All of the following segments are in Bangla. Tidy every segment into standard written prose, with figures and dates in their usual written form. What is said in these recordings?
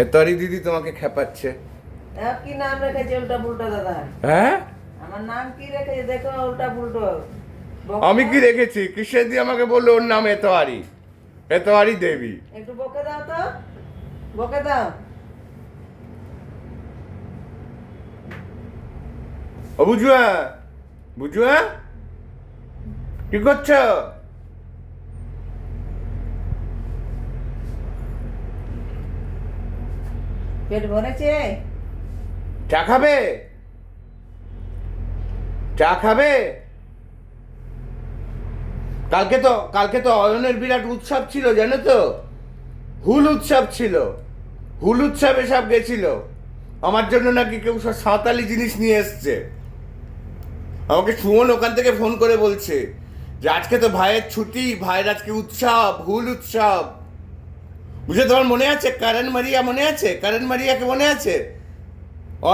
এতরি দিদি তোমাকে খেপাচ্ছে। কি নাম রেখেছে উল্টা পুল্টো দাদা? হ্যাঁ, আমার নাম কি রেখেছে দেখো, উল্টা পুল্টো। আমি কি রেখেছি? কৃষ্ণের দি আমাকে বললো ওর নাম এতোয়ারি, এতোয়ারি দেবী। একটু বকে দাও তো, বকে দাও। ও বুঝুয়া, বুঝুয়া কি করছো? পেট ভরেছে? চা খাবে? চা খাবে? কালকে তো অয়নের বিরাট উৎসব ছিল জানো তো, হুল উৎসব ছিল। হুল উৎসবে সব গেছিল। আমার জন্য নাকি কেউ সব সাঁওতালি জিনিস নিয়ে এসছে। আমাকে সুমন ওখান থেকে ফোন করে বলছে যে আজকে তো ভাইয়ের ছুটি, ভাইয়ের আজকে উৎসব, হুল উৎসব। বুঝে তোমার মনে আছে কারণ মারিয়া? মনে আছে কারণ মারিয়াকে? মনে আছে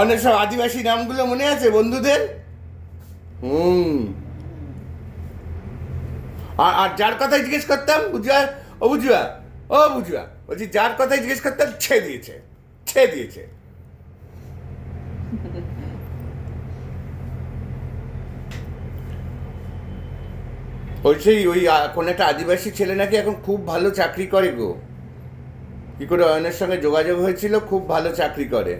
অনেক সব আদিবাসী নামগুলো মনে আছে বন্ধুদের? হুম। আর যার কথাই জিজ্ঞেস করতাম, বুঝুয়া, ও বুঝুয়া, ও বুঝুয়া, বলছি যার কথাই জিজ্ঞেস করতাম ছে দিয়েছে, ছে দিয়েছে। ওই সেই ওই কোন একটা আদিবাসী ছেলে নাকি এখন খুব ভালো চাকরি করে গো। কি করে অয়নের সঙ্গে যোগাযোগ হয়েছিল, খুব ভালো চাকরি করে।